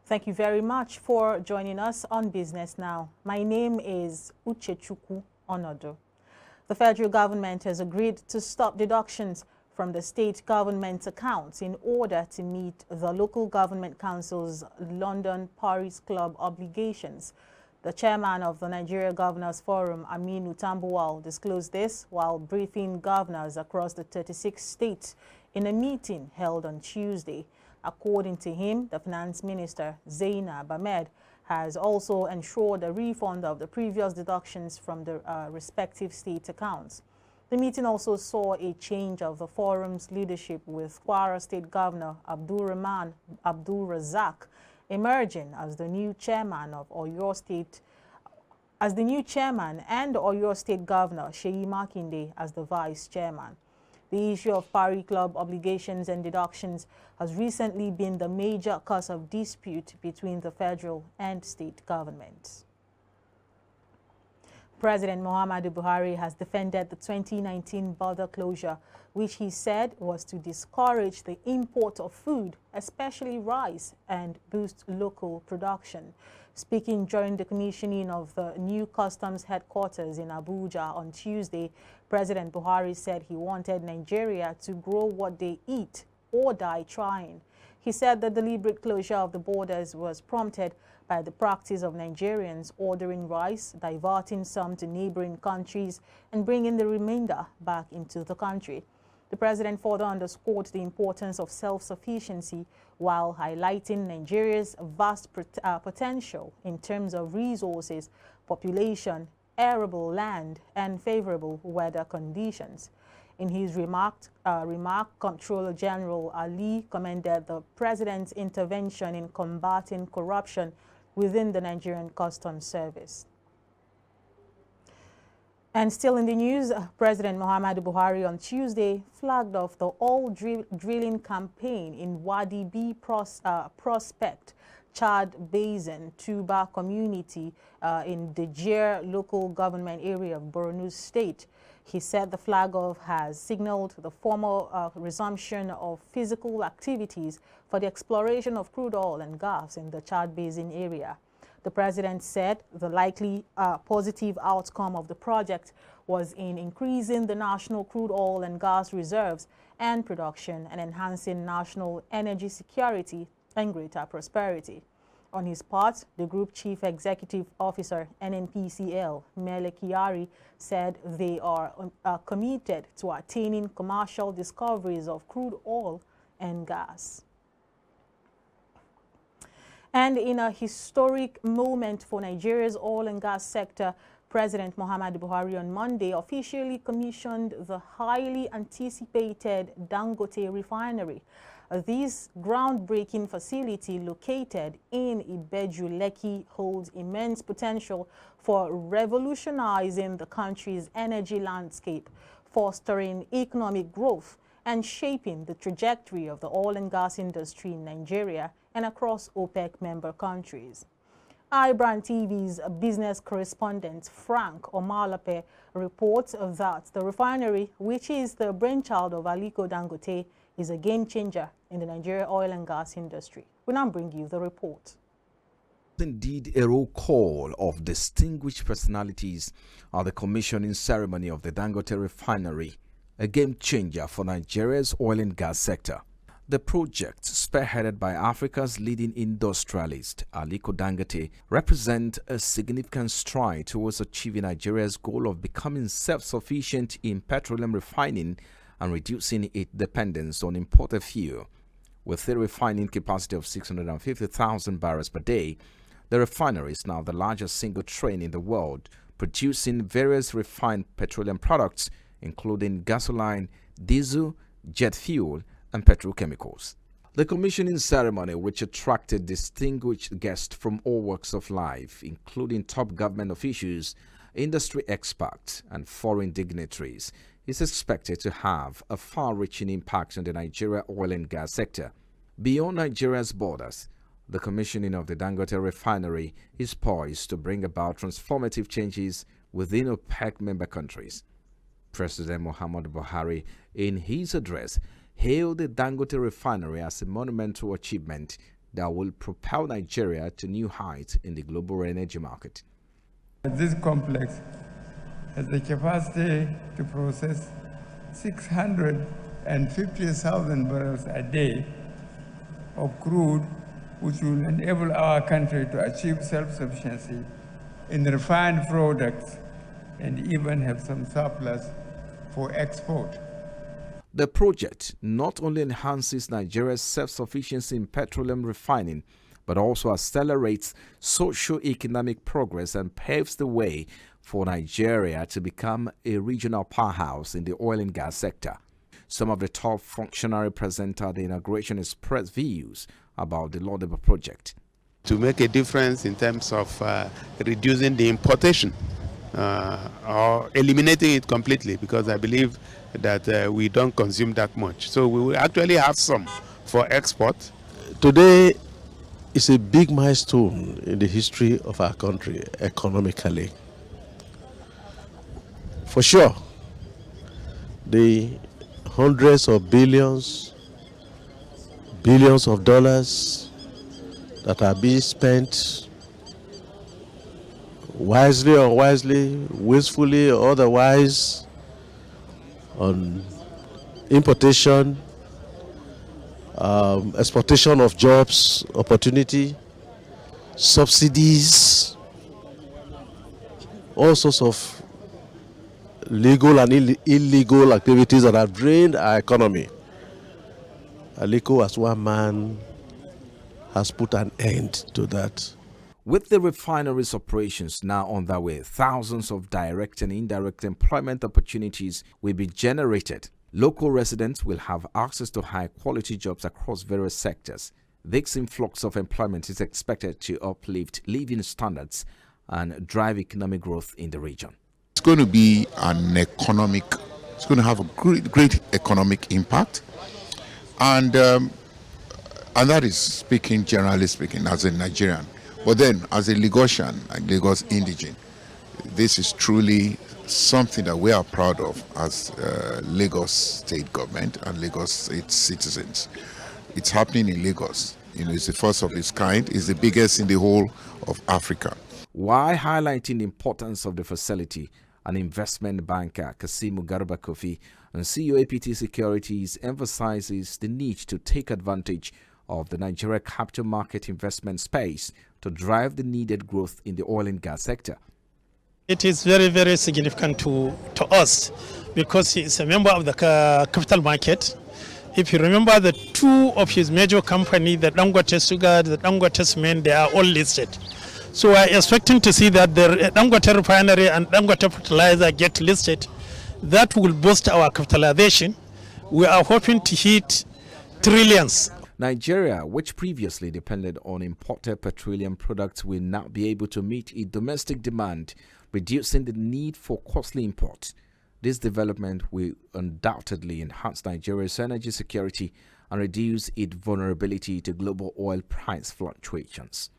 Thank you very much for joining us on Business Now. My name is Uchechukwu Onodo. The federal government has agreed to stop deductions from the state government's accounts in order to meet the local government council's London Paris Club obligations. The chairman of the Nigeria Governors Forum, Aminu Tambuwal, disclosed this while briefing governors across the 36 states in a meeting held on Tuesday. According to him, the finance minister, Zainab Ahmed, has also ensured a refund of the previous deductions from the respective state accounts. The meeting also saw a change of the forum's leadership, with Kwara State Governor Abdul Razak emerging as the new chairman of Oyo State, and Oyo State Governor Seyi Makinde as the vice chairman. The issue of Paris Club obligations and deductions has recently been the major cause of dispute between the federal and state governments. President Muhammadu Buhari has defended the 2019 border closure, which he said was to discourage the import of food, especially rice, and boost local production. Speaking during the commissioning of the new customs headquarters in Abuja on Tuesday, President Buhari said he wanted Nigeria to grow what they eat or die trying. He said the deliberate closure of the borders was prompted by the practice of Nigerians ordering rice, diverting some to neighboring countries, and bringing the remainder back into the country. The president further underscored the importance of self-sufficiency while highlighting Nigeria's vast potential in terms of resources, population, arable land, and favorable weather conditions. In his remark, Comptroller General Ali commended the president's intervention in combating corruption within the Nigerian Customs Service. And still in the news, President Muhammadu Buhari on Tuesday flagged off the oil-drilling campaign in Wadi B Prospect, Chad Basin, Tuba community in the Jir local government area of Borno State. He said the flag-off has signaled the formal resumption of physical activities for the exploration of crude oil and gas in the Chad Basin area. The president said the likely positive outcome of the project was in increasing the national crude oil and gas reserves and production and enhancing national energy security and greater prosperity. On his part, the Group Chief Executive Officer, NNPCL, Mele Kyari, said they are committed to attaining commercial discoveries of crude oil and gas. And in a historic moment for Nigeria's oil and gas sector, President Muhammadu Buhari on Monday officially commissioned the highly anticipated Dangote refinery. This groundbreaking facility located in Ibeju-Lekki holds immense potential for revolutionizing the country's energy landscape, fostering economic growth, and shaping the trajectory of the oil and gas industry in Nigeria and across OPEC member countries. iBrandTV's business correspondent Frank Omalape reports that the refinery, which is the brainchild of Aliko Dangote, is a game changer in the Nigeria oil and gas industry. We now bring you the report. Indeed, a roll call of distinguished personalities at the commissioning ceremony of the Dangote refinery, a game changer for Nigeria's oil and gas sector. The project, spearheaded by Africa's leading industrialist, Aliko Dangote, represents a significant stride towards achieving Nigeria's goal of becoming self-sufficient in petroleum refining and reducing its dependence on imported fuel. With a refining capacity of 650,000 barrels per day, the refinery is now the largest single train in the world, producing various refined petroleum products, including gasoline, diesel, jet fuel, and petrochemicals. The commissioning ceremony, which attracted distinguished guests from all walks of life, including top government officials, industry experts, and foreign dignitaries, is expected to have a far-reaching impact on the Nigeria oil and gas sector. Beyond Nigeria's borders, the commissioning of the Dangote refinery is poised to bring about transformative changes within OPEC member countries. President Muhammadu Buhari, in his address, hailed the Dangote refinery as a monumental achievement that will propel Nigeria to new heights in the global energy market. This complex has the capacity to process 650,000 barrels a day of crude, which will enable our country to achieve self-sufficiency in refined products and even have some surplus for export. The project not only enhances Nigeria's self-sufficiency in petroleum refining, but also accelerates socio-economic progress and paves the way for Nigeria to become a regional powerhouse in the oil and gas sector. Some of the top functionaries present at the inauguration expressed views about the laudable project. To make a difference in terms of reducing the importation or eliminating it completely, because I believe that we don't consume that much. So we will actually have some for export. Today is a big milestone in the history of our country economically. For sure, the hundreds of billions of dollars that are being spent wisely or unwisely, wastefully or otherwise, on importation, exportation of jobs, opportunity, subsidies, all sorts of legal and illegal activities that have drained our economy. Aliko, as one man, has put an end to that. With the refineries operations now on their way, thousands of direct and indirect employment opportunities will be generated. Local residents will have access to high-quality jobs across various sectors. This influx of employment is expected to uplift living standards and drive economic growth in the region. It's going to be it's going to have a great economic impact. And that is generally speaking, as a Nigerian. But then, as a Lagosian, and Lagos indigene, this is truly something that we are proud of as Lagos state government and Lagos state citizens. It's happening in Lagos. It's the first of its kind. It's the biggest in the whole of Africa. While highlighting the importance of the facility, an investment banker, Kasimu Garba Kofi, and CEO APT Securities emphasizes the need to take advantage of the Nigeria capital market investment space to drive the needed growth in the oil and gas sector. It is very, very significant to us because he is a member of the capital market. If you remember, the two of his major companies, the Dangote Sugar, the Dangote Cement, they are all listed. So we are expecting to see that the Dangote Refinery and Dangote Fertilizer get listed. That will boost our capitalization. We are hoping to hit trillions. Nigeria, which previously depended on imported petroleum products, will now be able to meet its domestic demand, reducing the need for costly imports. This development will undoubtedly enhance Nigeria's energy security and reduce its vulnerability to global oil price fluctuations.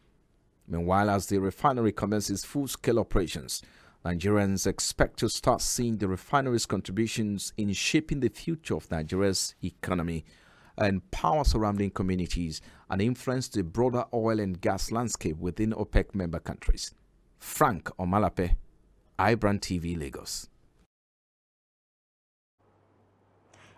Meanwhile, as the refinery commences full-scale operations, Nigerians expect to start seeing the refinery's contributions in shaping the future of Nigeria's economy and power surrounding communities and influence the broader oil and gas landscape within OPEC member countries. Frank Omalape, iBrandTV, Lagos.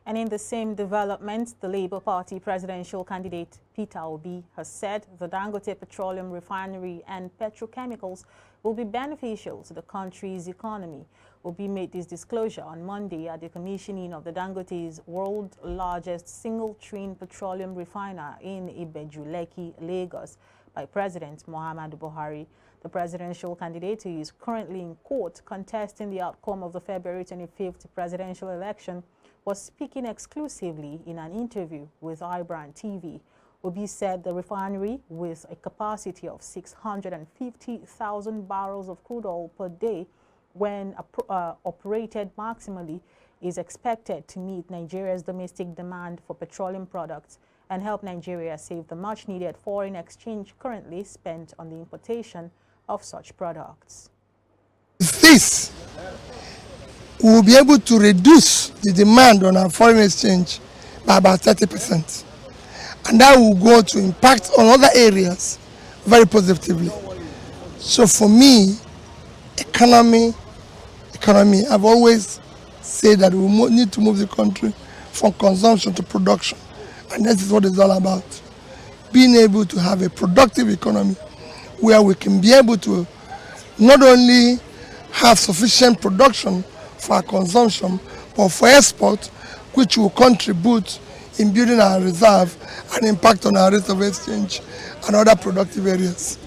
And in the same development, the Labour Party presidential candidate Peter Obi has said the Dangote Petroleum Refinery and petrochemicals will be beneficial to the country's economy. Obi made this disclosure on Monday at the commissioning of the Dangote's world's largest single-train petroleum refiner in Ibeju-Lekki, Lagos, by President Muhammadu Buhari. The presidential candidate, who is currently in court contesting the outcome of the February 25th presidential election, was speaking exclusively in an interview with iBrandTV. Obi said the refinery, with a capacity of 650,000 barrels of crude oil per day, when operated maximally, is expected to meet Nigeria's domestic demand for petroleum products and help Nigeria save the much-needed foreign exchange currently spent on the importation of such products. This will be able to reduce the demand on our foreign exchange by about 30%. and that will go to impact on other areas very positively. So for me, economy, I've always said that we need to move the country from consumption to production, and this is what it's all about. Being able to have a productive economy where we can be able to not only have sufficient production for our consumption, but for export, which will contribute in building our reserve and impact on our rate of exchange and other productive areas.